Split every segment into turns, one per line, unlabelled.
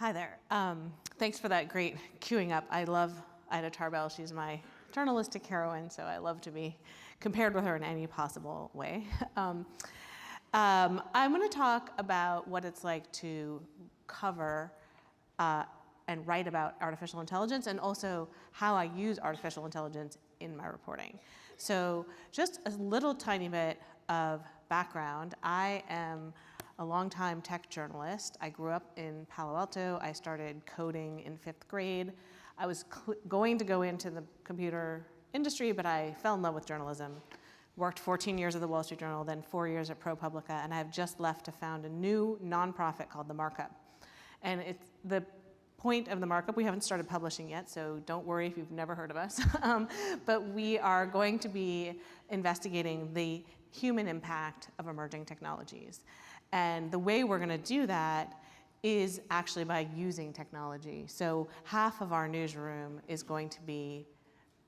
Hi there. Thanks for that great queuing up. I love Ida Tarbell. She's my journalistic heroine, so I love to be compared with her in any possible way. I'm going to talk about what it's like to cover and write about artificial intelligence, and also how I use artificial intelligence in my reporting. So just a little tiny bit of background. I am a longtime tech journalist. I grew up in Palo Alto. I started coding in 5th grade. I was going to go into the computer industry, but I fell in love with journalism. Worked 14 years at the Wall Street Journal, then 4 years at ProPublica, and I've just left to found a new nonprofit called The Markup. And it's the point of The Markup, we haven't started publishing yet, so don't worry if you've never heard of us. But we are going to be investigating the human impact of emerging technologies. And the way we're going to do that is actually by using technology. So half of our newsroom is going to be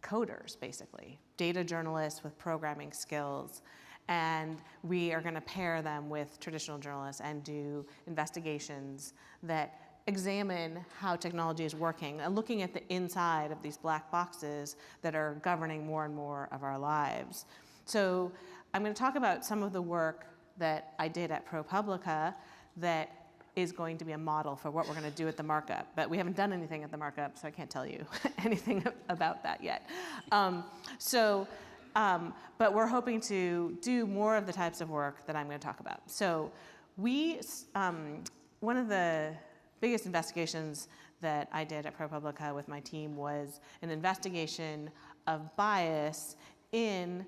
coders, basically, data journalists with programming skills. And we are going to pair them with traditional journalists and do investigations that examine how technology is working and looking at the inside of these black boxes that are governing more and more of our lives. So I'm going to talk about some of the work that I did at ProPublica that is going to be a model for what we're going to do at The Markup. But we haven't done anything at The Markup, so I can't tell you anything about that yet. But we're hoping to do more of the types of work that I'm going to talk about. So one of the biggest investigations that I did at ProPublica with my team was an investigation of bias in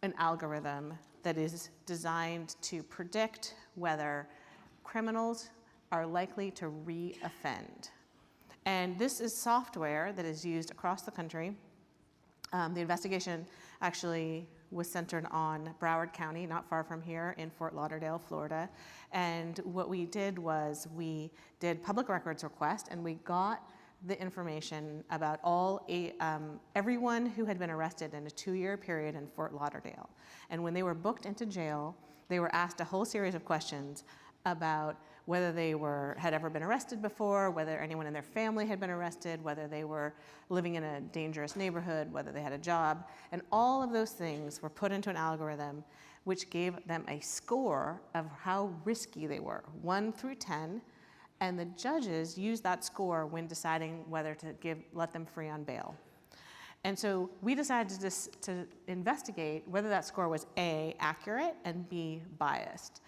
an algorithm that is designed to predict whether criminals are likely to re-offend. And this is software that is used across the country. The investigation actually was centered on Broward County, not far from here, in Fort Lauderdale, Florida. And what we did was we did public records request, and we got the information about everyone who had been arrested in a 2-year period in Fort Lauderdale. And when they were booked into jail, they were asked a whole series of questions about whether they had ever been arrested before, whether anyone in their family had been arrested, whether they were living in a dangerous neighborhood, whether they had a job. And all of those things were put into an algorithm which gave them a score of how risky they were, 1 through 10. And the judges used that score when deciding whether to let them free on bail. And so we decided to investigate whether that score was A, accurate, and B, biased.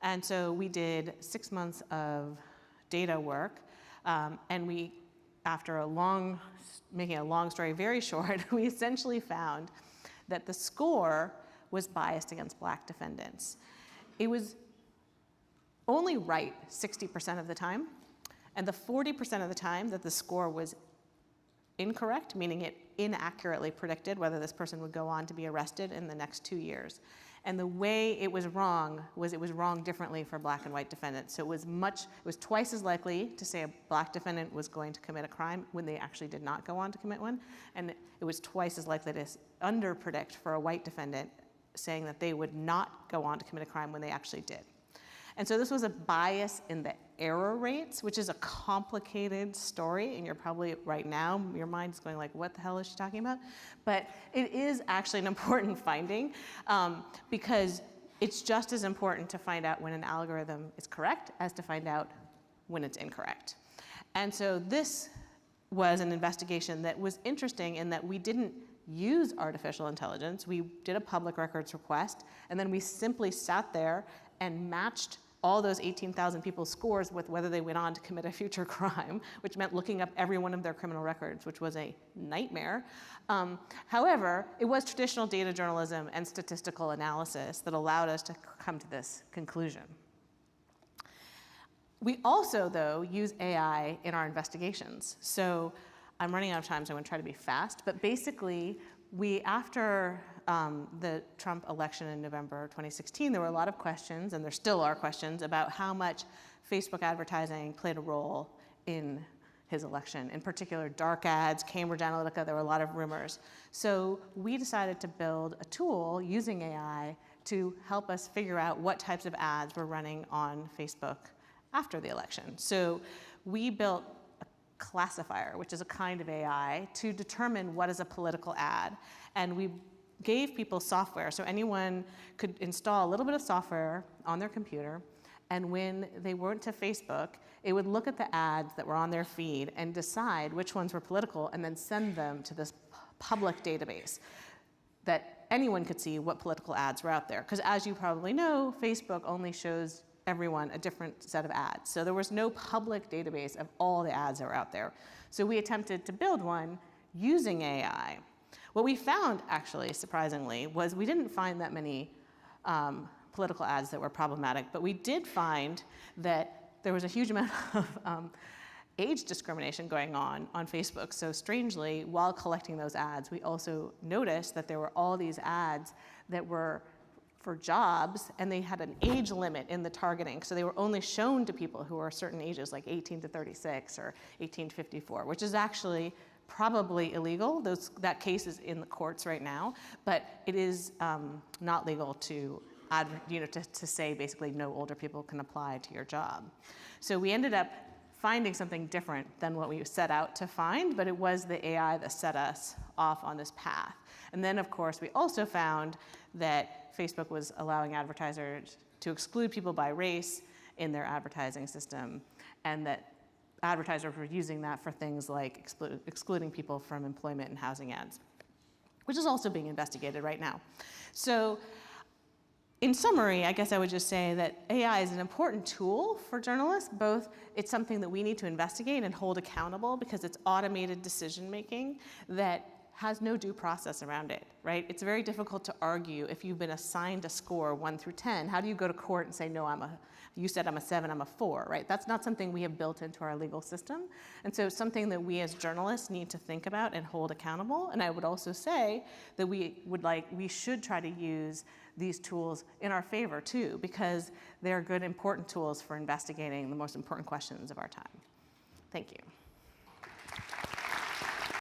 And so we did 6 months of data work, and after making a long story very short, we essentially found that the score was biased against black defendants. It was only right 60% of the time, and the 40% of the time that the score was incorrect, meaning it inaccurately predicted whether this person would go on to be arrested in the next 2 years. And the way it was wrong was it was wrong differently for black and white defendants. So it was twice as likely to say a black defendant was going to commit a crime when they actually did not go on to commit one. And it was twice as likely to underpredict for a white defendant, saying that they would not go on to commit a crime when they actually did. And so this was a bias in the error rates, which is a complicated story, and you're probably right now, your mind's going like, what the hell is she talking about? But it is actually an important finding because it's just as important to find out when an algorithm is correct as to find out when it's incorrect. And so this was an investigation that was interesting in that we didn't use artificial intelligence. We did a public records request, and then we simply sat there and matched all those 18,000 people's scores with whether they went on to commit a future crime, which meant looking up every one of their criminal records, which was a nightmare. However, it was traditional data journalism and statistical analysis that allowed us to come to this conclusion. We also, though, use AI in our investigations. So I'm running out of time, so I'm going to try to be fast. But basically, after the Trump election in November 2016, there were a lot of questions, and there still are questions, about how much Facebook advertising played a role in his election. In particular, dark ads, Cambridge Analytica, there were a lot of rumors. So we decided to build a tool using AI to help us figure out what types of ads were running on Facebook after the election. So we built a classifier, which is a kind of AI, to determine what is a political ad. And we gave people software, so anyone could install a little bit of software on their computer, and when they went to Facebook, it would look at the ads that were on their feed and decide which ones were political and then send them to this public database that anyone could see what political ads were out there. Because as you probably know, Facebook only shows everyone a different set of ads. So there was no public database of all the ads that were out there. So we attempted to build one using AI. What we found, actually, surprisingly, was we didn't find that many political ads that were problematic, but we did find that there was a huge amount of age discrimination going on Facebook. So strangely, while collecting those ads, we also noticed that there were all these ads that were for jobs, and they had an age limit in the targeting. So they were only shown to people who were certain ages, like 18 to 36 or 18 to 54, which is actually probably illegal. That case is in the courts right now, but it is not legal to to say basically no older people can apply to your job. So we ended up finding something different than what we set out to find, but it was the AI that set us off on this path. And then, of course, we also found that Facebook was allowing advertisers to exclude people by race in their advertising system, and that advertisers were using that for things like excluding people from employment and housing ads, which is also being investigated right now. So in summary, I guess I would just say that AI is an important tool for journalists. Both, it's something that we need to investigate and hold accountable because it's automated decision making that has no due process around it, right? It's very difficult to argue if you've been assigned a score 1 through 10. How do you go to court and say, no, you said I'm a 7, I'm a 4, right? That's not something we have built into our legal system. And so it's something that we as journalists need to think about and hold accountable. And I would also say that we should try to use these tools in our favor too, because they're good, important tools for investigating the most important questions of our time. Thank you.